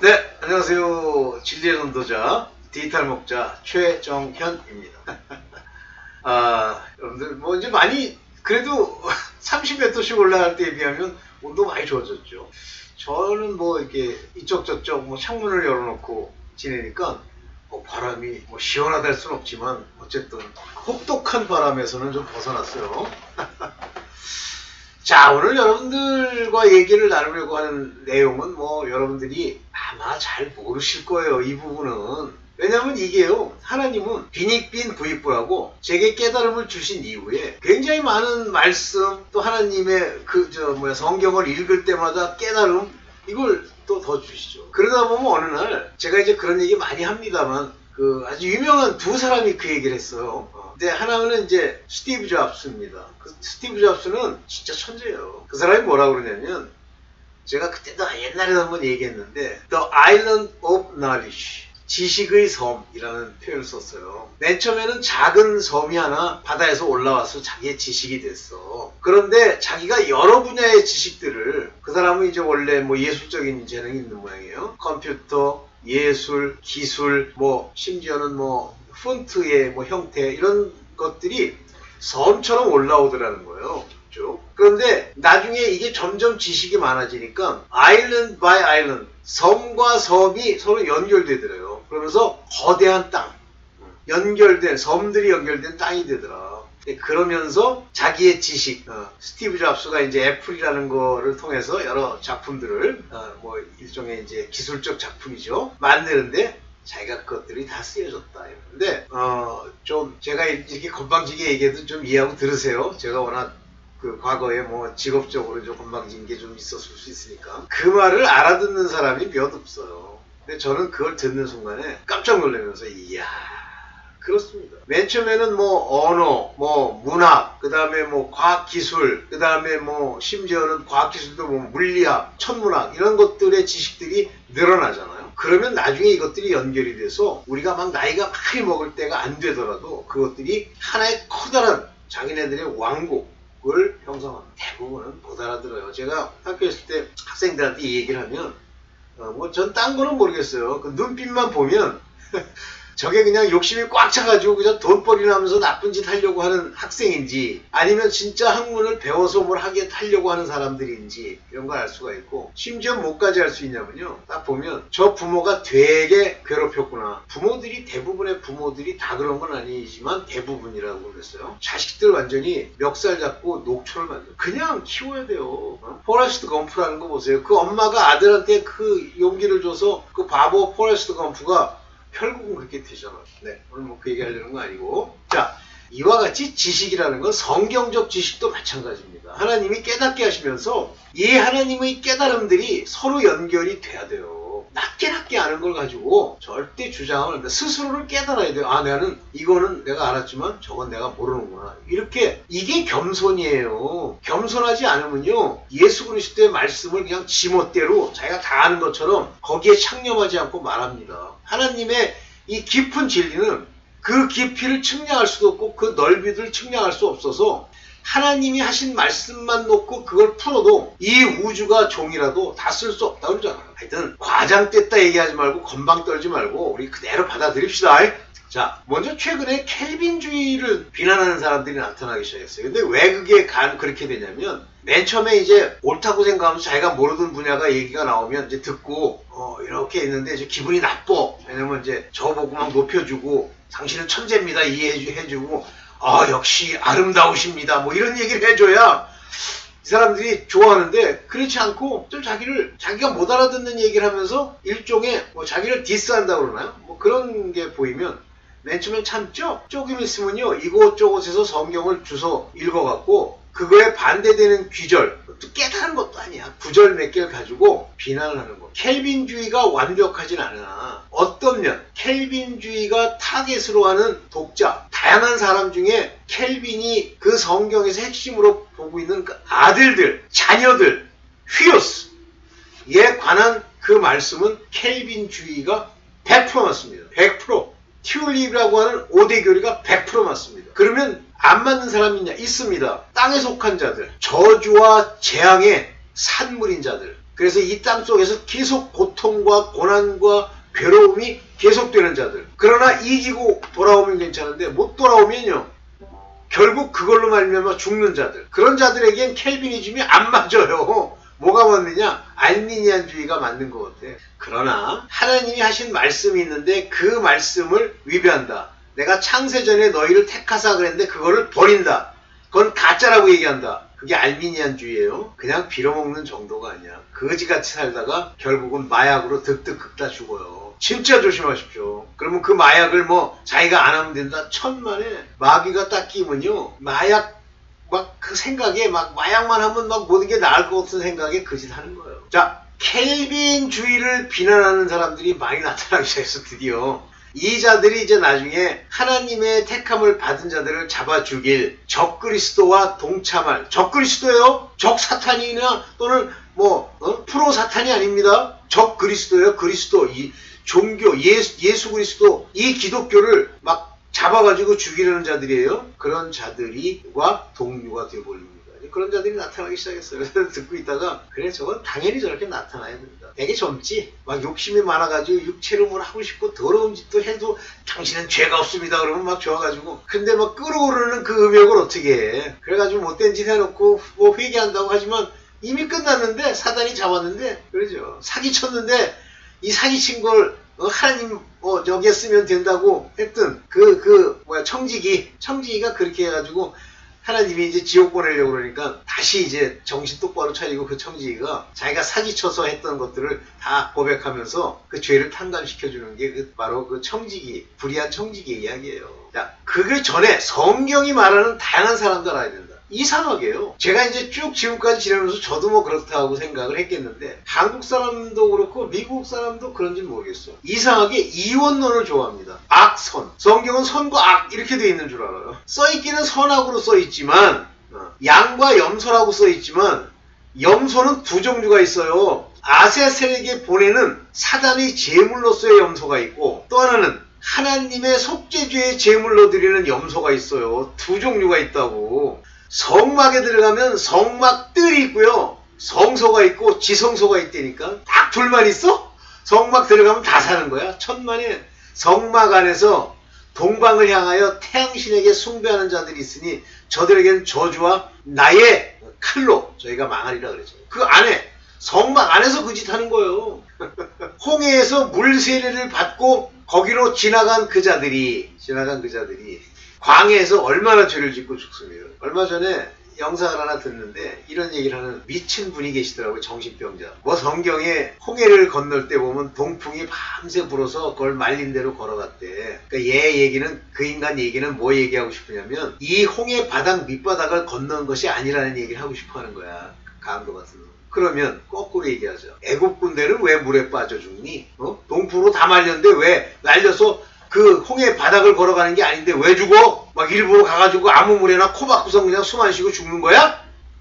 네, 안녕하세요. 진리의 선도자, 디지털 목자 최정현입니다. 여러분들, 뭐, 이제 많이, 그래도 30몇 도씩 올라갈 때에 비하면 온도 많이 좋아졌죠. 저는 뭐, 이렇게 이쪽 저쪽 뭐 창문을 열어놓고 지내니까, 바람이 뭐 시원하다 할 순 없지만, 어쨌든, 혹독한 바람에서는 좀 벗어났어요. 자, 오늘 여러분들과 얘기를 나누려고 하는 내용은 뭐 여러분들이 아마 잘 모르실 거예요. 이 부분은. 왜냐면 이게요, 하나님은 빈익빈 부익부라고 제게 깨달음을 주신 이후에 굉장히 많은 말씀, 또 하나님의 성경을 읽을 때마다 깨달음, 이걸 또 더 주시죠. 그러다 보면 어느 날 제가 이제 그런 얘기 많이 합니다만 아주 유명한 두 사람이 그 얘기를 했어요. 근데 하나는 이제 스티브 잡스입니다. 그 스티브 잡스는 진짜 천재예요. 그 사람이 뭐라고 그러냐면, 제가 그때도 옛날에 한번 얘기했는데 The Island of Knowledge, 지식의 섬이라는 표현을 썼어요. 맨 처음에는 작은 섬이 하나 바다에서 올라와서 자기의 지식이 됐어. 그런데 자기가 여러 분야의 지식들을, 그 사람은 이제 원래 뭐 예술적인 재능이 있는 모양이에요. 컴퓨터, 예술, 기술, 뭐 심지어는 뭐 폰트의 뭐 형태, 이런 것들이 섬처럼 올라오더라는 거예요. 쭉. 그런데 나중에 이게 점점 지식이 많아지니까 아일랜드 바이 아일랜드, 섬과 섬이 서로 연결되더래요. 그러면서 거대한 땅, 연결된 섬들이 연결된 땅이 되더라. 그러면서 자기의 지식, 스티브 잡스가 이제 애플이라는 거를 통해서 여러 작품들을 뭐 일종의 이제 기술적 작품이죠, 만드는데 자기가 그것들이 다 쓰여졌다. 근데 좀 제가 이렇게 건방지게 얘기해도 좀 이해하고 들으세요. 제가 워낙 과거에 뭐 직업적으로 좀 건방진 게 좀 있었을 수 있으니까. 그 말을 알아듣는 사람이 몇 없어요. 근데 저는 그걸 듣는 순간에 깜짝 놀라면서, 이야, 그렇습니다. 맨 처음에는 뭐 언어, 뭐 문학, 그 다음에 뭐 과학기술, 그 다음에 뭐 심지어는 과학기술도 뭐 물리학, 천문학, 이런 것들의 지식들이 늘어나잖아요. 그러면 나중에 이것들이 연결이 돼서 우리가 막 나이가 많이 먹을 때가 안 되더라도 그것들이 하나의 커다란 자기네들의 왕국을 형성합니다. 대부분은 못 알아들어요. 제가 학교에 있을 때 학생들한테 이 얘기를 하면 뭐 전 딴 거는 모르겠어요. 그 눈빛만 보면 저게 그냥 욕심이 꽉 차가지고 그냥 돈벌이 나면서 나쁜 짓 하려고 하는 학생인지, 아니면 진짜 학문을 배워서 뭘 하려고 하는 사람들인지, 이런 걸 알 수가 있고, 심지어 뭐까지 알 수 있냐면요, 딱 보면 저 부모가 되게 괴롭혔구나. 대부분의 부모들이 다 그런 건 아니지만 대부분이라고 그랬어요. 자식들 완전히 멱살 잡고 녹초를 만들어. 그냥 키워야 돼요. 포레스트 검프라는 거 보세요. 그 엄마가 아들한테 그 용기를 줘서 그 바보 포레스트 검프가 결국은 그렇게 되잖아. 네, 오늘 뭐 그 얘기 하려는 거 아니고. 자, 이와 같이 지식이라는 건 성경적 지식도 마찬가지입니다. 하나님이 깨닫게 하시면서 이 하나님의 깨달음들이 서로 연결이 돼야 돼요. 낮게 아는 걸 가지고 절대 주장을 합니다. 스스로를 깨달아야 돼요. 나는 이거는 내가 알았지만 저건 내가 모르는구나. 이게 겸손이에요. 겸손하지 않으면요, 예수 그리스도의 말씀을 그냥 지멋대로 자기가 다 아는 것처럼 거기에 창념하지 않고 말합니다. 하나님의 이 깊은 진리는 그 깊이를 측량할 수도 없고 그 넓이를 측량할 수 없어서 하나님이 하신 말씀만 놓고 그걸 풀어도 이 우주가 종이라도 다 쓸 수 없다고 그러잖아요. 하여튼 과장됐다 얘기하지 말고 건방 떨지 말고 우리 그대로 받아들입시다. 자, 먼저 최근에 켈빈주의를 비난하는 사람들이 나타나기 시작했어요. 근데 왜 그게 그렇게 되냐면, 맨 처음에 이제 옳다고 생각하면서 자기가 모르던 분야가 얘기가 나오면 이제 듣고 이렇게 있는데 이제 기분이 나빠. 왜냐면 이제 저보고 막 높여주고 당신은 천재입니다 이해해주고 역시 아름다우십니다 뭐 이런 얘기를 해줘야 이 사람들이 좋아하는데, 그렇지 않고 좀 자기가 못 알아듣는 얘기를 하면서 일종의 뭐 자기를 디스한다고 그러나요? 뭐 그런 게 보이면 맨 처음엔 참죠? 조금 있으면요, 이곳저곳에서 성경을 주워 읽어갖고 그거에 반대되는 귀절, 또 깨달은 것도 아니야, 구절 몇 개를 가지고 비난을 하는 거. 켈빈주의가 완벽하진 않으나 어떤 면, 켈빈주의가 타겟으로 하는 독자, 다양한 사람 중에 켈빈이 그 성경에서 핵심으로 보고 있는 그 아들들, 자녀들, 휘어스에 관한 그 말씀은 켈빈주의가 100% 맞습니다. 100%. 튤립이라고 하는 5대 교리가 100% 맞습니다. 그러면 안 맞는 사람이 있냐? 있습니다. 땅에 속한 자들, 저주와 재앙의 산물인 자들, 그래서 이 땅 속에서 계속 고통과 고난과 괴로움이 계속되는 자들. 그러나 이기고 돌아오면 괜찮은데 못 돌아오면요. 결국 그걸로 말미암아 죽는 자들. 그런 자들에겐 켈비니즘이 안 맞아요. 뭐가 맞느냐? 알미니안주의가 맞는 것 같아. 그러나 하나님이 하신 말씀이 있는데 그 말씀을 위배한다. 내가 창세전에 너희를 택하사 그랬는데 그거를 버린다. 그건 가짜라고 얘기한다. 그게 알미니안주의예요. 그냥 빌어먹는 정도가 아니야. 거지같이 살다가 결국은 마약으로 득득 긁다 죽어요. 진짜 조심하십시오. 그러면 그 마약을 뭐 자기가 안 하면 된다? 천만에 마귀가 딱 끼면요. 마약 막 그 생각에 막 마약만 하면 막 모든 게 나을 것 같은 생각에 그 짓 하는 거예요. 자, 켈빈주의를 비난하는 사람들이 많이 나타나기 시작했어. 드디어. 이 자들이 이제 나중에 하나님의 택함을 받은 자들을 잡아 죽일 적그리스도와 동참할, 적그리스도예요? 적사탄이나 또는 뭐 프로 사탄이 아닙니다. 적그리스도예요. 그리스도, 이 종교, 예수 그리스도, 이 기독교를 막 잡아가지고 죽이려는 자들이에요. 그런 자들이와 동료가 되어버립니다. 그런 자들이 나타나기 시작했어요. 그래서 듣고 있다가 그래 저건 당연히 저렇게 나타나야 된다. 되게 젊지? 막 욕심이 많아가지고 육체로 뭘 하고 싶고 더러운 짓도 해도 당신은 죄가 없습니다. 그러면 막 좋아가지고 근데 막 끓어오르는 그 음욕을 어떻게 해. 그래가지고 못된 짓 해놓고 뭐 회개한다고 하지만 이미 끝났는데 사단이 잡았는데 그러죠. 사기쳤는데 이 사기친 걸 하나님 여기에 쓰면 된다고 했던 청지기가 그렇게 해가지고 하나님이 이제 지옥 보내려고 그러니까 다시 이제 정신 똑바로 차리고 그 청지기가 자기가 사기쳐서 했던 것들을 다 고백하면서 그 죄를 탕감시켜주는 게 바로 그 청지기, 불의한 청지기 이야기예요. 자, 그게 전에 성경이 말하는 다양한 사람들 알아야 된다. 이상하게요. 제가 이제 쭉 지금까지 지내면서 저도 뭐 그렇다고 생각을 했겠는데 한국 사람도 그렇고 미국 사람도 그런지 모르겠어. 이상하게 이원론을 좋아합니다. 악선. 성경은 선과 악 이렇게 돼 있는 줄 알아요. 써있기는 선악으로 써있지만 양과 염소라고 써있지만 염소는 두 종류가 있어요. 아세셀에게 보내는 사단의 제물로서의 염소가 있고 또 하나는 하나님의 속죄죄의 제물로 드리는 염소가 있어요. 두 종류가 있다고. 성막에 들어가면 성막들이 있고요. 성소가 있고 지성소가 있다니까. 딱 둘만 있어? 성막 들어가면 다 사는 거야. 천만에 성막 안에서 동방을 향하여 태양신에게 숭배하는 자들이 있으니 저들에게는 저주와 나의 칼로 저희가 망하리라 그랬죠. 그 안에 성막 안에서 그 짓 하는 거예요. 홍해에서 물 세례를 받고 거기로 지나간 그 자들이 광해에서 얼마나 죄를 짓고 죽습니다. 얼마 전에 영상을 하나 듣는데 이런 얘기를 하는 미친 분이 계시더라고요. 정신병자. 뭐 성경에 홍해를 건널 때 보면 동풍이 밤새 불어서 그걸 말린 대로 걸어갔대. 그러니까 그 인간 얘기는 뭐 얘기하고 싶으냐면 이 홍해 바닥 밑바닥을 건넌 것이 아니라는 얘기를 하고 싶어 하는 거야. 강도 같은 놈. 그러면 거꾸로 얘기하죠. 애국 군대는 왜 물에 빠져 죽니? 동풍으로 다 말렸는데 왜 날려서 그 홍해 바닥을 걸어가는 게 아닌데 왜 죽어? 막 일부러 가가지고 아무 물에나 코 박고서 그냥 숨 안 쉬고 죽는 거야?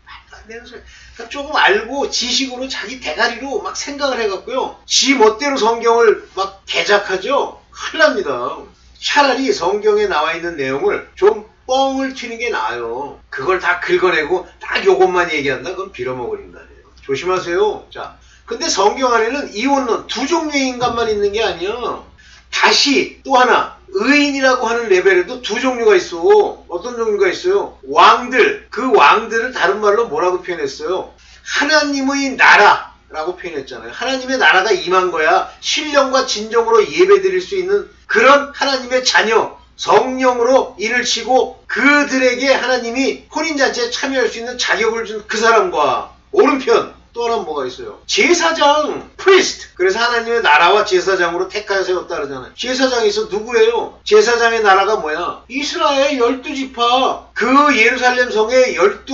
말도 안 되는 소리. 그러니까 조금 알고 지식으로 자기 대가리로 막 생각을 해갖고요. 지 멋대로 성경을 막 개작하죠? 큰일 납니다. 차라리 성경에 나와 있는 내용을 좀 뻥을 튀는 게 나아요. 그걸 다 긁어내고 딱 요것만 얘기한다? 그건 빌어먹으린다네요. 조심하세요. 자, 근데 성경 안에는 이원론 두 종류의 인간만 있는 게 아니야. 다시 또 하나 의인이라고 하는 레벨에도 두 종류가 있어. 어떤 종류가 있어요? 왕들. 그 왕들을 다른 말로 뭐라고 표현했어요? 하나님의 나라라고 표현했잖아요. 하나님의 나라가 임한 거야. 신령과 진정으로 예배드릴 수 있는 그런 하나님의 자녀. 성령으로 일을 치고 그들에게 하나님이 혼인잔치에 참여할 수 있는 자격을 준 그 사람과 오른편 또 하나 뭐가 있어요? 제사장, priest. 그래서 하나님의 나라와 제사장으로 택하여 세웠다 그러잖아요. 제사장이 있어 누구예요? 제사장의 나라가 뭐야? 이스라엘 12지파. 그 예루살렘 성의 12,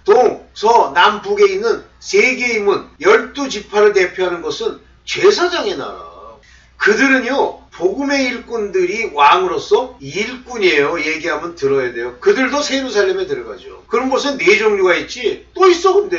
동, 서, 남, 북에 있는 세 개의 문 12지파를 대표하는 것은 제사장의 나라. 그들은요 복음의 일꾼들이 왕으로서 일꾼이에요. 얘기하면 들어야 돼요. 그들도 예루살렘에 들어가죠. 그럼 벌써 네 종류가 있지? 또 있어 근데.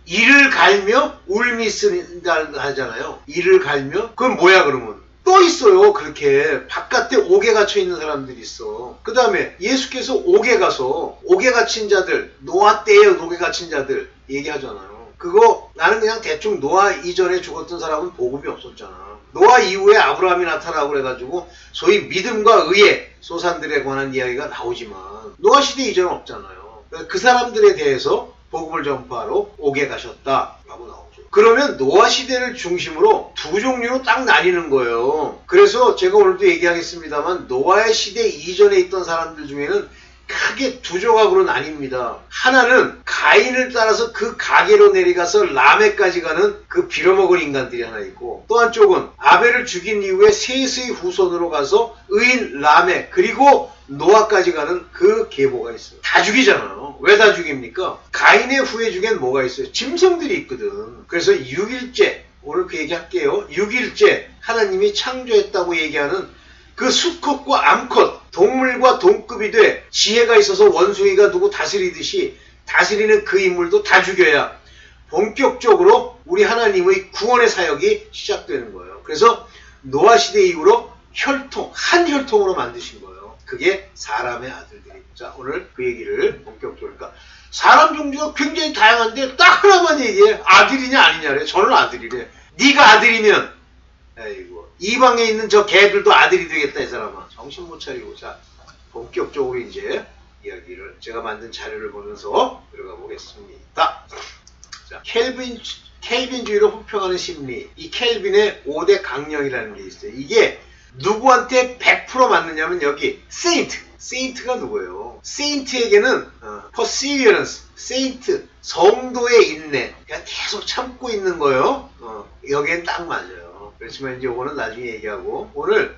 이를 갈며 울미 쓴다 하잖아요. 이를 갈며? 그건 뭐야 그러면? 또 있어요. 그렇게 바깥에 옥에 갇혀 있는 사람들이 있어. 그 다음에 예수께서 옥에 가서 옥에 갇힌 자들, 노아 때에 옥에 갇힌 자들 얘기하잖아요. 그거 나는 그냥 대충 노아 이전에 죽었던 사람은 복음이 없었잖아. 노아 이후에 아브라함이 나타나고 그래가지고 소위 믿음과 의의 소산들에 관한 이야기가 나오지만 노아 시대 이전은 없잖아요. 그 사람들에 대해서 복음을 전파하러 오게 가셨다라고 나오죠. 그러면 노아 시대를 중심으로 두 종류로 딱 나뉘는 거예요. 그래서 제가 오늘도 얘기하겠습니다만 노아의 시대 이전에 있던 사람들 중에는 크게 두 조각으로 나뉩니다. 하나는 가인을 따라서 그 가게로 내려가서 라멕까지 가는 그 빌어먹을 인간들이 하나 있고, 또 한쪽은 아벨을 죽인 이후에 셋의 후손으로 가서 의인 라멕 그리고 노아까지 가는 그 계보가 있어요. 다 죽이잖아요. 왜 다 죽입니까? 가인의 후예 중엔 뭐가 있어요? 짐승들이 있거든. 그래서 6일째, 오늘 그 얘기 할게요. 6일째 하나님이 창조했다고 얘기하는 그 수컷과 암컷, 동물과 동급이 돼 지혜가 있어서 원숭이가 누구 다스리듯이 다스리는 그 인물도 다 죽여야 본격적으로 우리 하나님의 구원의 사역이 시작되는 거예요. 그래서 노아 시대 이후로 혈통, 한 혈통으로 만드신 거예요. 그게 사람의 아들들입니다. 자, 오늘 그 얘기를 본격적으로. 그러니까 사람 종류가 굉장히 다양한데 딱 하나만 얘기해. 아들이냐 아니냐래. 저는 아들이래. 네가 아들이면, 아이고, 이방에 있는 저 개들도 아들이 되겠다, 이 사람아. 정신 못 차리고. 자, 본격적으로 이제 이야기를 제가 만든 자료를 보면서 들어가 보겠습니다. 자, 켈빈주의를 호평하는 심리. 이 켈빈의 5대 강령이라는 게 있어요. 이게 누구한테 100% 맞느냐면 여기 세인트가 누구예요? 세인트에게는 perseverance, 세인트, 성도의 인내, 그냥 계속 참고 있는 거예요. 여기엔 딱 맞아요. 그렇지만 이제 이거는 나중에 얘기하고, 오늘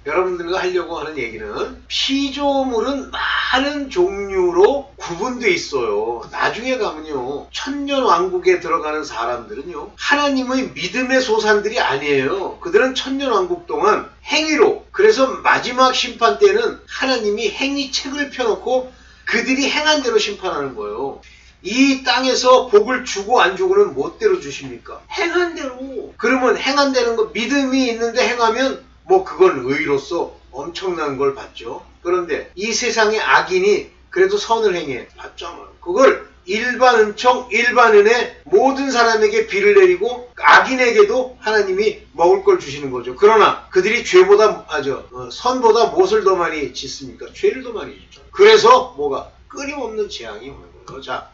여러분들과 하려고 하는 얘기는 피조물은 많은 종류로 구분되어 있어요. 나중에 가면요, 천년왕국에 들어가는 사람들은요, 하나님의 믿음의 소산들이 아니에요. 그들은 천년왕국 동안 행위로, 그래서 마지막 심판 때는 하나님이 행위책을 펴놓고 그들이 행한 대로 심판하는 거예요. 이 땅에서 복을 주고 안 주고는 뭐대로 주십니까? 행한 대로. 그러면 행한 대는 거, 믿음이 있는데 행하면 뭐 그건 의로서 엄청난 걸 받죠. 그런데 이 세상의 악인이 그래도 선을 행해 받잖아요. 그걸 일반 은총, 일반 은혜, 모든 사람에게 비를 내리고 악인에게도 하나님이 먹을 걸 주시는 거죠. 그러나 그들이 선보다 무엇을 더 많이 짓습니까? 죄를 더 많이 짓죠. 그래서 뭐가? 끊임없는 재앙이 오는 거예요. 자,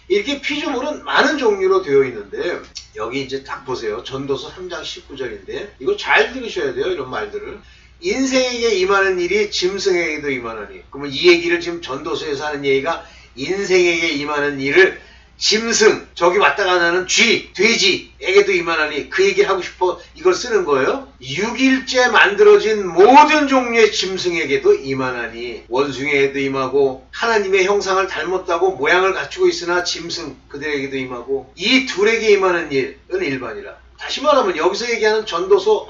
이렇게 피조물은 많은 종류로 되어 있는데, 여기 이제 딱 보세요. 전도서 3장 19절인데 이거 잘 들으셔야 돼요. 이런 말들을. 인생에게 임하는 일이 짐승에게도 임하나니. 그러면 이 얘기를 지금 전도서에서 하는 얘기가 인생에게 임하는 일을 짐승, 저기 왔다 가는 쥐, 돼지에게도 임하나니, 그 얘기를 하고 싶어 이걸 쓰는 거예요. 6일째 만들어진 모든 종류의 짐승에게도 임하나니, 원숭이에게도 임하고, 하나님의 형상을 닮았다고 모양을 갖추고 있으나 짐승 그들에게도 임하고, 이 둘에게 임하는 일은 일반이라. 다시 말하면 여기서 얘기하는 전도서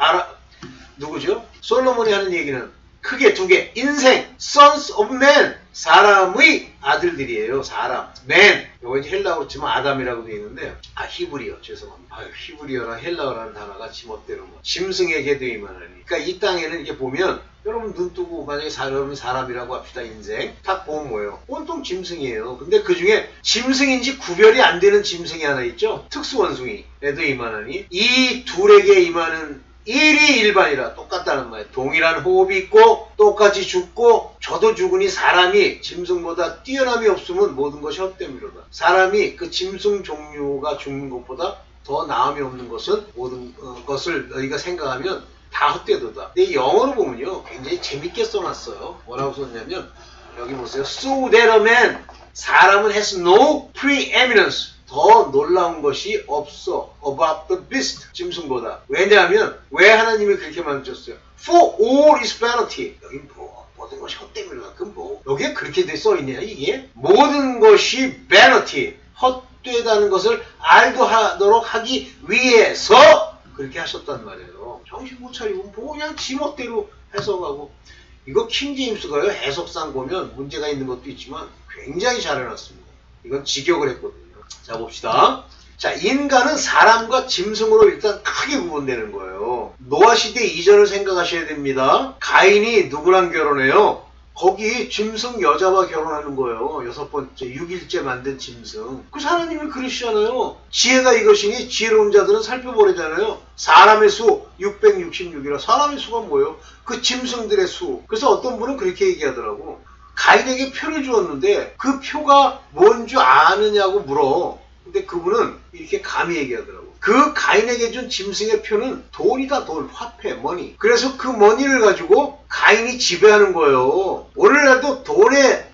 누구죠? 솔로몬이 하는 얘기는 크게 두 개. 인생, sons of man, 사람의 아들들이에요. 사람, man. 요거 이제 헬라어로 치면 아담이라고 되어 있는데, 히브리어, 죄송합니다. 히브리어랑 헬라어라는 단어가 지멋대로 짐승에게도 임하나니. 그러니까 이 땅에는 이렇게 보면, 여러분 눈 뜨고 만약에 여러분이 사람이라고 합시다. 인생 딱 보면 뭐예요? 온통 짐승이에요. 근데 그 중에 짐승인지 구별이 안 되는 짐승이 하나 있죠. 특수원숭이에도 임하나니, 이 둘에게 임하는 일이 일반이라. 똑같다는 말이에요. 동일한 호흡이 있고 똑같이 죽고, 저도 죽으니 사람이 짐승보다 뛰어남이 없으면 모든 것이 헛됨이로다. 사람이 그 짐승 종류가 죽는 것보다 더 나음이 없는 것은 모든 것을 너희가 생각하면 다 헛되도다. 근데 영어로 보면요, 굉장히 재밌게 써놨어요. 뭐라고 썼냐면, 여기 보세요. So that a man, 사람은 has no preeminence, 더 놀라운 것이 없어. above the beast, 짐승보다. 왜냐하면, 왜 하나님이 그렇게 만드셨어요? For all is vanity. 여기 모든 것이 헛됨이라. 그럼 여기에 그렇게 돼 써있냐, 이게? 모든 것이 vanity, 헛되다는 것을 알도 하도록 하기 위해서 그렇게 하셨단 말이에요. 정신 못 차리고 그냥 지멋대로 해석하고. 이거 킹제임스가요, 해석상 보면 문제가 있는 것도 있지만 굉장히 잘 해놨습니다. 이건 직역을 했거든요. 자, 봅시다. 자, 인간은 사람과 짐승으로 일단 크게 구분되는 거예요. 노아 시대 이전을 생각하셔야 됩니다. 가인이 누구랑 결혼해요? 거기 짐승 여자와 결혼하는 거예요. 6번째 6일째 만든 짐승. 그 하나님이 그러시잖아요. 지혜가 이것이니 지혜로운 자들은 살펴보래잖아요. 사람의 수 666이라. 사람의 수가 뭐예요? 그 짐승들의 수. 그래서 어떤 분은 그렇게 얘기하더라고. 가인에게 표를 주었는데 그 표가 뭔 줄 아느냐고 물어. 근데 그분은 이렇게 감히 얘기하더라고. 그 가인에게 준 짐승의 표는 돈이다, 돈, 화폐, 머니. 그래서 그 머니를 가지고 가인이 지배하는 거예요. 오늘날도 돈에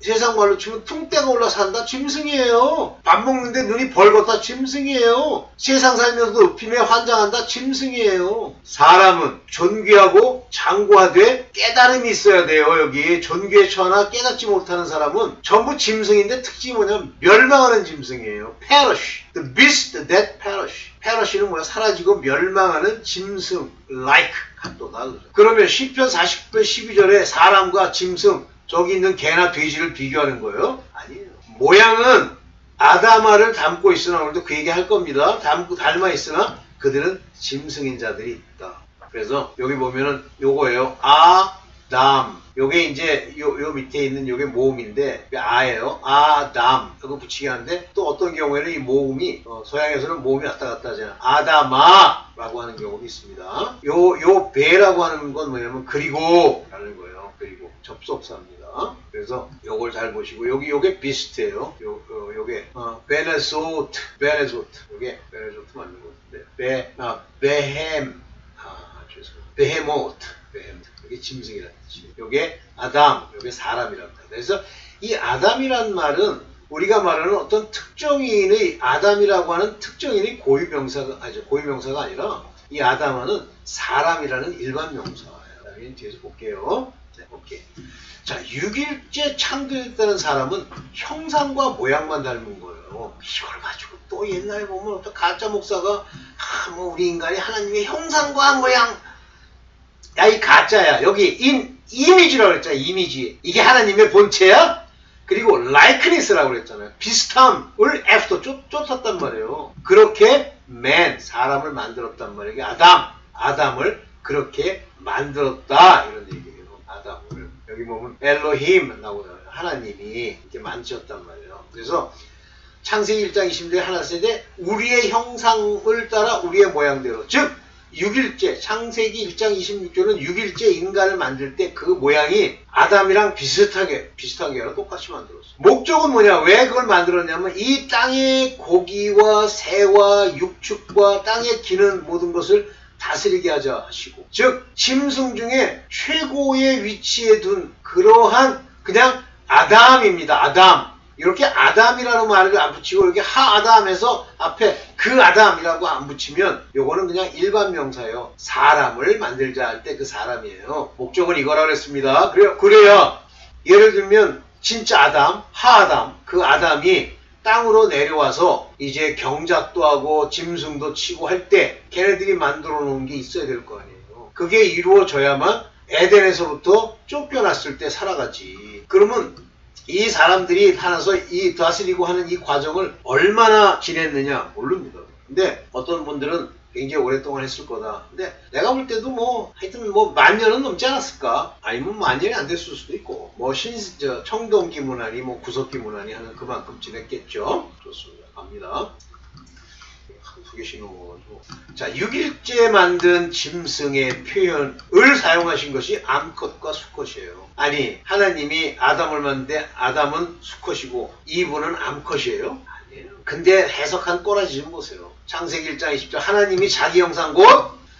세상 말로 치면 퉁대가 올라 산다, 짐승이에요. 밥 먹는데 눈이 벌겋다, 짐승이에요. 세상 살면서도 읍힘에 환장한다, 짐승이에요. 사람은 존귀하고 장구하되 깨달음이 있어야 돼요. 여기 존귀에 처하나 깨닫지 못하는 사람은 전부 짐승인데 특징이 뭐냐면 멸망하는 짐승이에요. perish. The beast that perish. perish는 뭐야? 사라지고 멸망하는 짐승. like. 또 그러면 시편 40편 12절에 사람과 짐승, 저기 있는 개나 돼지를 비교하는 거예요? 아니에요. 모양은 아담아를 닮고 있으나, 오늘도 그 얘기 할 겁니다. 닮아 있으나 그들은 짐승인 자들이 있다. 그래서 여기 보면은 요거예요. 아담. 요게 이제 요 밑에 있는 요게 모음인데 아예요. 아담. 이거 붙이게 하는데 또 어떤 경우에는 이 모음이 서양에서는 모음이 왔다 갔다 하잖아요. 아담아 라고 하는 경우도 있습니다. 요 배라고 하는 건 뭐냐면 그리고 라는 거예요. 그리고 접속사입니다. 그래서 요걸 잘 보시고 요게 비슷해요. 요게 베네소트. 요게 베네소트 맞는 것 같은데 베햄. 죄송합니다. 베헤모트. 이게 짐승이라는 뜻이에요. 요게 아담, 요게 사람이라는 뜻. 그래서 이 아담이란 말은 우리가 말하는 어떤 특정인의 아담이라고 하는 특정인의 고유명사가 아니라 이 아담은 사람이라는 일반 명사예요. 뒤에서 볼게요. 네, 오케이. 자, 6일째 창조했다는 사람은 형상과 모양만 닮은 거예요. 이걸 가지고 또 옛날에 보면 어떤 가짜 목사가 우리 인간이 하나님의 형상과 모양. 야, 이 가짜야. 여기 이미지라고 그랬잖아. 이미지. 이게 하나님의 본체야? 그리고 likenes스라고 그랬잖아요. 비슷함을 F도 쫓았단 말이에요. 그렇게 사람을 만들었단 말이에요. 이게 아담을 그렇게 만들었다. 이런 얘기예요. 아담을. 여기 보면 엘로힘 나오잖아요. 하나님이 이렇게 만드셨단 말이에요. 그래서 창세기 1장 20절에 하나 세대 우리의 형상을 따라 우리의 모양대로. 즉 6일째, 창세기 1장 26절은 6일째 인간을 만들 때 그 모양이 아담이랑 비슷하게 아니라 똑같이 만들었어. 목적은 뭐냐? 왜 그걸 만들었냐면 이 땅의 고기와 새와 육축과 땅에 기는 모든 것을 다스리게 하자 하시고, 즉 짐승 중에 최고의 위치에 둔 그러한 그냥 아담입니다. 아담. 이렇게 아담이라는 말을 안 붙이고 이렇게 하아담에서 앞에 그 아담이라고 안 붙이면 요거는 그냥 일반 명사예요. 사람을 만들자 할 때 그 사람이에요. 목적은 이거라 그랬습니다. 그래야 예를 들면 진짜 아담, 하아담, 그 아담이 땅으로 내려와서 이제 경작도 하고 짐승도 치고 할 때 걔네들이 만들어 놓은 게 있어야 될 거 아니에요. 그게 이루어져야만 에덴에서부터 쫓겨났을 때 살아가지. 그러면 이 사람들이 살아서 이 다스리고 하는 이 과정을 얼마나 지냈느냐 모릅니다. 근데 어떤 분들은 굉장히 오랫동안 했을 거다. 근데 내가 볼 때도 하여튼 만 년은 넘지 않았을까? 아니면 만 년이 안 됐을 수도 있고 청동기 문안이 구석기 문안이 하는 그만큼 지냈겠죠. 좋습니다. 갑니다. 두 개씩 넘어가지고. 자, 6일째 만든 짐승의 표현을 사용하신 것이 암컷과 수컷이에요. 아니, 하나님이 아담을 만드는데 아담은 수컷이고 이브는 암컷이에요? 아니에요. 근데 해석한 꼬라지 좀 보세요. 창세기 1장 20절 하나님이 자기 형상 곧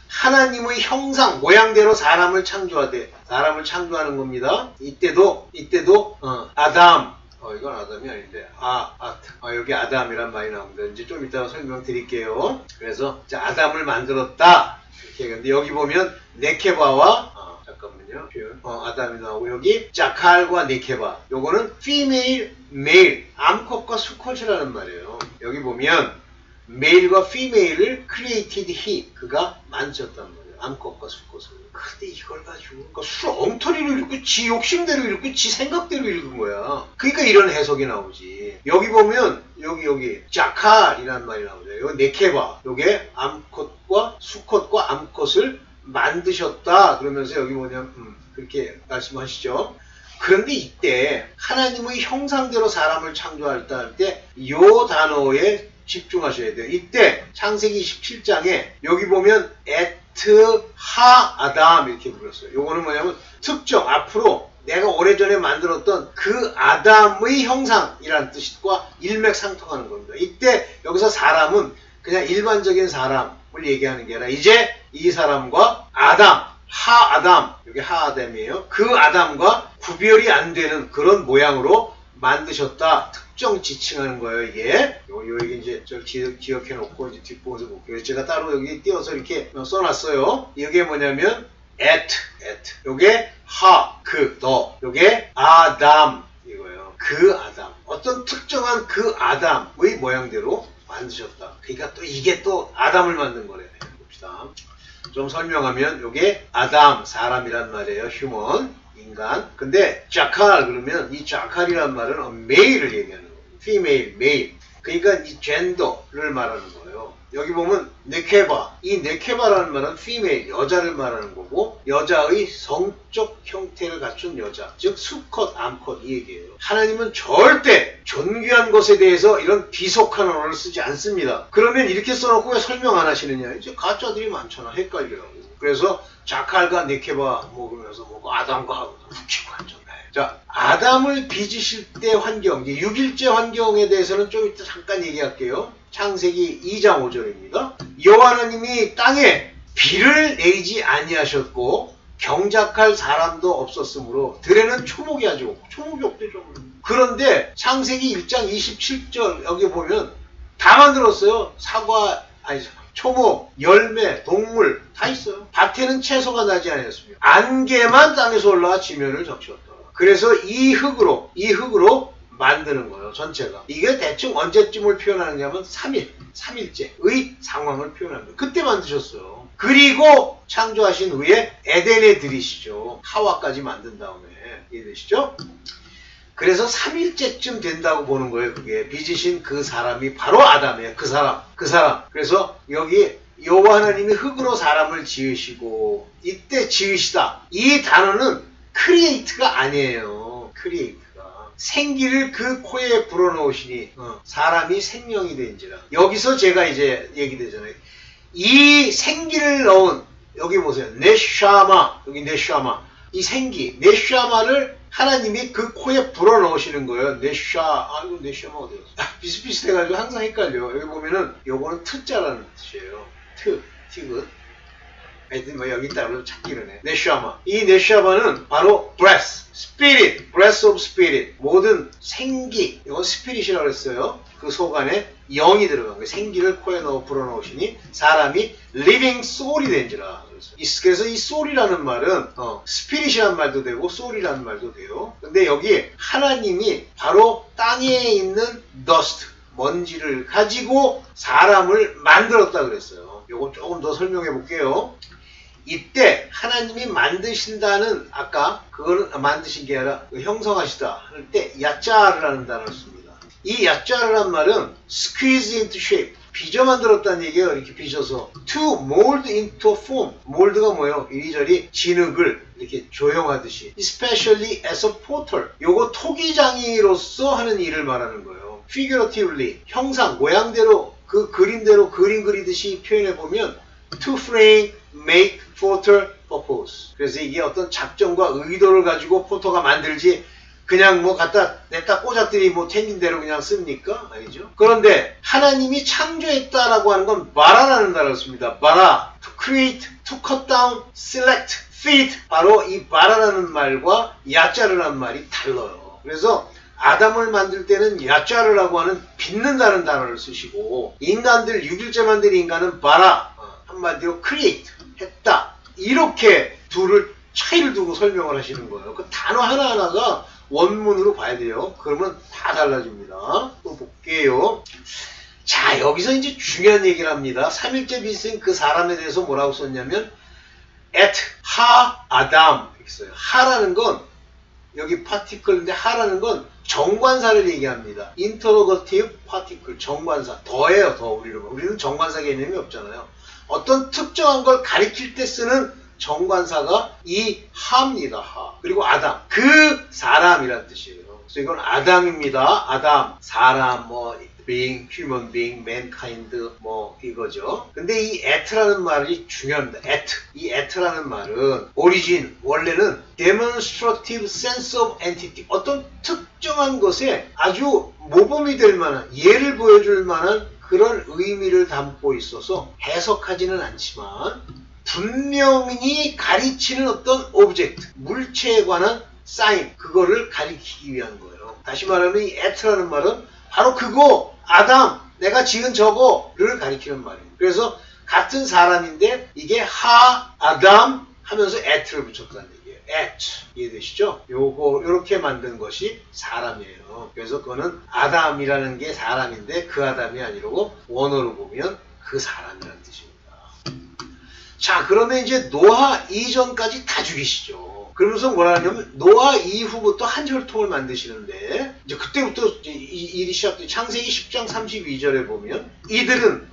하나님의 형상 모양대로 사람을 창조하되 사람을 창조하는 겁니다. 이때도 아담 이건 아담이 아닌데 여기 아담이란 말이 나옵니다. 이제 좀 이따가 설명드릴게요. 그래서 아담을 만들었다 이렇게 얘기하는데 여기 보면 네케바와 잠깐만요. 표현 아담이 나오고 여기 자칼과 네케바 요거는 female, male 암컷과 수컷이라는 말이에요. 여기 보면 메일과 female을 created he 그가 만졌단 말이에요. 암컷과 수컷을. 근데 이걸 가지고 엉터리로 읽고 지 욕심대로 읽고 지 생각대로 읽은 거야. 그러니까 이런 해석이 나오지. 여기 보면 여기 자칼이라는 말이 나오죠. 여기 네케바 요게 암컷과 수컷과 암컷을 만드셨다 그러면서 여기 뭐냐면 그렇게 말씀하시죠. 그런데 이때 하나님의 형상대로 사람을 창조했다 할 때 이 단어에 집중하셔야 돼요. 이때 창세기 27장에 여기 보면 하 아담 이렇게 불렀어요. 요거는 뭐냐면 특정 앞으로 내가 오래전에 만들었던 그 아담의 형상이라는 뜻과 일맥상통하는 겁니다. 이때 여기서 사람은 그냥 일반적인 사람을 얘기하는 게 아니라 이제 이 사람과 아담, 하아담, 여기 하아담이에요. 그 아담과 구별이 안 되는 그런 모양으로 만드셨다. 특정 지칭하는 거예요, 이게. 여기 이제 저 기억해 놓고 이제 뒷부분에서 볼게요. 제가 따로 여기 띄어서 이렇게 써놨어요. 이게 뭐냐면 at. 요게 너. 요게 아담. 이거예요. 그 아담. 어떤 특정한 그 아담의 모양대로 만드셨다. 그러니까 또 이게 또 아담을 만든 거래요. 봅시다. 좀 설명하면 요게 아담, 사람이란 말이에요. 휴먼, 인간. 근데 자칼 그러면 이 자칼이란 말은 메일을 얘기하는 거예요. female, male. 그러니까 이 젠더를 말하는 거예요. 여기 보면 네케바. 이 네케바라는 말은 female, 여자를 말하는 거고 여자의 성적 형태를 갖춘 여자. 즉 수컷, 암컷 이 얘기예요. 하나님은 절대 존귀한 것에 대해서 이런 비속한 언어를 쓰지 않습니다. 그러면 이렇게 써놓고 왜 설명 안 하시느냐. 이제 가짜들이 많잖아. 헷갈리라고. 그래서 자칼과 네케바 그러면서 아담과 웃기고 하죠. 자, 아담을 빚으실 때 환경, 이제 6일째 환경에 대해서는 좀 이따 잠깐 얘기할게요. 창세기 2장 5절입니다. 여호와 하나님이 땅에 비를 내리지 아니하셨고 경작할 사람도 없었으므로 들에는 초목이 아직 없고 초목이 없대죠. 그런데 창세기 1장 27절 여기 보면 다 만들었어요. 초목, 열매, 동물 다 있어요. 밭에는 채소가 나지 않았습니다. 안개만 땅에서 올라와 지면을 적셨더라. 그래서 이 흙으로 만드는 거예요. 전체가. 이게 대충 언제쯤을 표현하느냐면 3일째의 상황을 표현합니다. 그때 만드셨어요. 그리고 창조하신 후에 에덴에 들이시죠. 하와까지 만든 다음에. 이해되시죠? 그래서 3일째쯤 된다고 보는 거예요. 그게 빚으신 그 사람이 바로 아담이에요. 그 사람. 그래서 여기 여호와 하나님이 흙으로 사람을 지으시고 이때 지으시다. 이 단어는 크리에이트가 아니에요. 크리에이트가. 생기를 그 코에 불어넣으시니 사람이 생명이 된지라. 여기서 제가 이제 얘기되잖아요. 이 생기를 넣은 여기 보세요. 네샤마. 여기 네샤마. 이 생기. 네샤마를 하나님이 그 코에 불어넣으시는 거예요. 이거 네샤마 어디 갔어? 비슷비슷해가지고 항상 헷갈려. 여기 보면은 요거는 트자라는 뜻이에요. 티귿. 하여튼 여기 있다고 찾기는 해. 네샤마. 이 네샤마는 바로 breath, spirit, breath of spirit. 모든 생기. 이건 스피릿이라고 했어요. 그 속 안에 영이 들어간 거예요. 생기를 코에 불어넣으시니 사람이 living soul이 된지라. 그래서 이 soul이라는 말은 스피릿이라는 말도 되고 soul이라는 말도 돼요. 근데 여기 하나님이 바로 땅에 있는 dust, 먼지를 가지고 사람을 만들었다 그랬어요. 요거 조금 더 설명해 볼게요. 이때 하나님이 만드신다는 아까 그거는 만드신 게 아니라 형성하시다 할 때 야짜르라는 단어를 씁니다. 이 야짜르란 말은 squeeze into shape, 빚어 만들었다는 얘기예요. 이렇게 빚어서 to mold into form. mold가 뭐예요? 이리저리 진흙을 이렇게 조형하듯이 especially as a potter. 요거 토기장이로서 하는 일을 말하는 거예요. figuratively, 형상, 모양대로 그 그림대로 그림 그리듯이 표현해보면 to frame, make, potter, purpose. 그래서 이게 어떤 작정과 의도를 가지고 포터가 만들지 그냥 갖다 냈다 꽂았더니 생긴 대로 그냥 씁니까? 아니죠. 그런데 하나님이 창조했다라고 하는 건 바라라는 단어를 씁니다. 바라, to create, to cut down, select, fit. 바로 이 바라라는 말과 야짜르라는 말이 달라요. 그래서 아담을 만들 때는 야짜르라고 하는 빚는다는 단어를 쓰시고 인간들 6일째 만든 인간은 바라, 한마디로 create, 했다. 이렇게 차이를 두고 설명을 하시는 거예요. 그 단어 하나하나가 원문으로 봐야 돼요. 그러면 다 달라집니다. 또 볼게요. 자, 여기서 이제 중요한 얘기를 합니다. 3일째 빚은 그 사람에 대해서 뭐라고 썼냐면 at 아담 이렇게 써요. 하라는 건 여기 파티클인데 하라는 건 정관사를 얘기합니다. interrogative particle, 정관사. 더해요, 더 우리는 정관사 개념이 없잖아요. 어떤 특정한 걸 가리킬 때 쓰는 정관사가 이 하입니다. 하. 그리고 아담. 그 사람이란 뜻이에요. 그래서 이건 아담입니다. 아담. 사람, 뭐 being, human being, mankind 뭐 이거죠. 근데 이 at라는 말이 중요합니다. at. 이 at라는 말은 origin, 원래는 demonstrative sense of entity. 어떤 특정한 것에 아주 모범이 될 만한, 예를 보여줄 만한 그런 의미를 담고 있어서 해석하지는 않지만 분명히 가리치는 어떤 오브젝트, 물체에 관한 사인, 그거를 가리키기 위한 거예요. 다시 말하면 이 at라는 말은 바로 그거, 아담, 내가 지은 저거를 가리키는 말입니다. 그래서 같은 사람인데 이게 하, 아담 하면서 at를 붙였다는 얘기예요. at. 이해되시죠? 요렇게 만든 것이 사람이에요. 그래서 그거는 아담이라는 게 사람인데 그 아담이 아니고 원어로 보면 그 사람이라는 뜻입니다. 자, 그러면 이제 노아 이전까지 다 죽이시죠. 그러면서 뭐라 하냐면 노아 이후부터 한 혈통을 만드시는데 이제 그때부터 일이 시작돼요. 창세기 10장 32절에 보면 이들은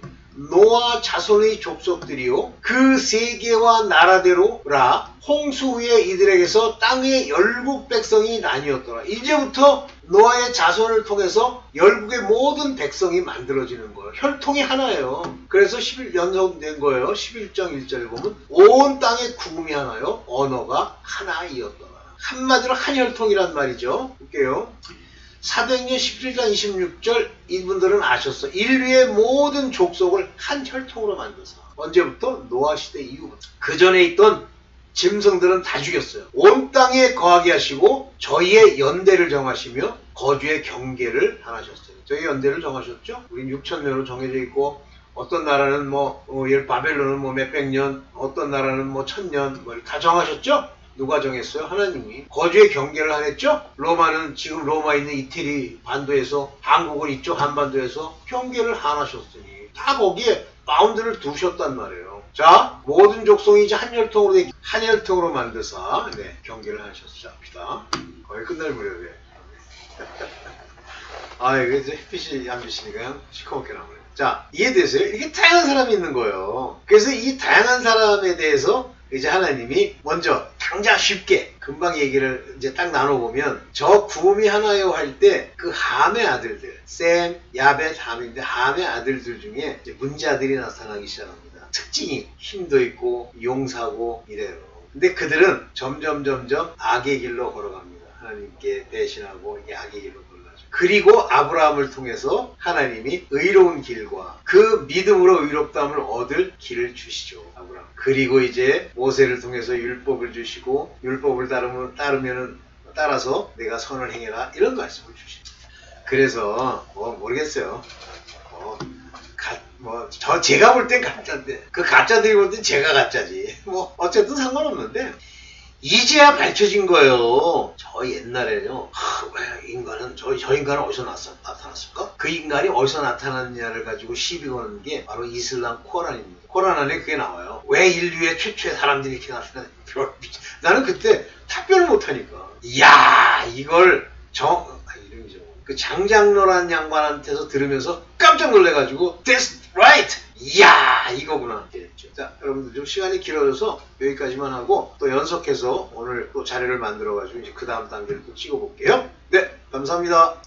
노아 자손의 족속들이요 그 세계와 나라대로라 홍수 후에 이들에게서 땅의 열국 백성이 나뉘었더라. 이제부터 노아의 자손을 통해서 열국의 모든 백성이 만들어지는 거예요. 혈통이 하나예요. 그래서 11 연속된 거예요. 11장 1절에 보면 온 땅의 구음이 하나요. 언어가 하나이었더라. 한마디로 한 혈통이란 말이죠. 볼게요. 사도행전 17장 26절 이분들은 아셨어. 인류의 모든 족속을 한 혈통으로 만들어서 언제부터? 노아 시대 이후부터. 그 전에 있던 짐승들은 다 죽였어요. 온 땅에 거하게 하시고 저희의 연대를 정하시며 거주의 경계를 하셨어요. 저희 연대를 정하셨죠? 우린 6,000년으로 정해져 있고 어떤 나라는 바벨론은 몇백 년, 어떤 나라는 1,000년 다 정하셨죠? 누가 정했어요? 하나님이. 거주의 경계를 하랬죠? 로마는 지금 로마 있는 이태리 반도에서 한국은 이쪽 한반도에서 경계를 하나셨으니 다 거기에 바운드를 두셨단 말이에요. 자, 모든 족속이 이제 한 혈통으로 만드사 경계를 하셨죠. 합시다. 거의 끝날 무렵에. 이거 이제 햇빛이 안 비치니까 그냥 시커멓게 나오네요. 자, 이해되세요? 이게 다양한 사람이 있는 거예요. 그래서 이 다양한 사람에 대해서 이제 하나님이 먼저 당장 쉽게 금방 얘기를 이제 딱 나눠보면 저 구음이 하나요 할 때 그 함의 아들들 셈, 야벳, 함인데 함의 아들들 중에 이제 문제아들이 나타나기 시작합니다. 특징이 힘도 있고 용사고 이래요. 근데 그들은 점점 악의 길로 걸어갑니다. 하나님께 대신하고 이 악의 길로 걸어가죠. 그리고 아브라함을 통해서 하나님이 의로운 길과 그 믿음으로 의롭다함을 얻을 길을 주시죠. 아브라함. 그리고 이제 모세를 통해서 율법을 주시고 율법을 따라서 내가 선을 행해라 이런 말씀을 주시죠. 그래서 모르겠어요. 제가 볼 땐 가짜인데 그 가짜들이 볼 땐 제가 가짜지. 어쨌든 상관없는데 이제야 밝혀진 거예요. 저 옛날에요. 왜 인간은 저 인간은 어디서 나타났을까? 그 인간이 어디서 나타났냐를 가지고 시비 거는 게 바로 이슬람 코란입니다. 코란 안에 그게 나와요. 왜 인류의 최초의 사람들이 이렇게 나왔을까? 나는 그때 답변을 못하니까. 이야 이걸 이름이죠. 그 장장로라는 양반한테서 들으면서 깜짝 놀래가지고 That's right! 이야 이거구나. 자 여러분들 좀 시간이 길어져서 여기까지만 하고 또 연속해서 오늘 또 자료를 만들어가지고 이제 그 다음 단계를 또 찍어볼게요. 네 감사합니다.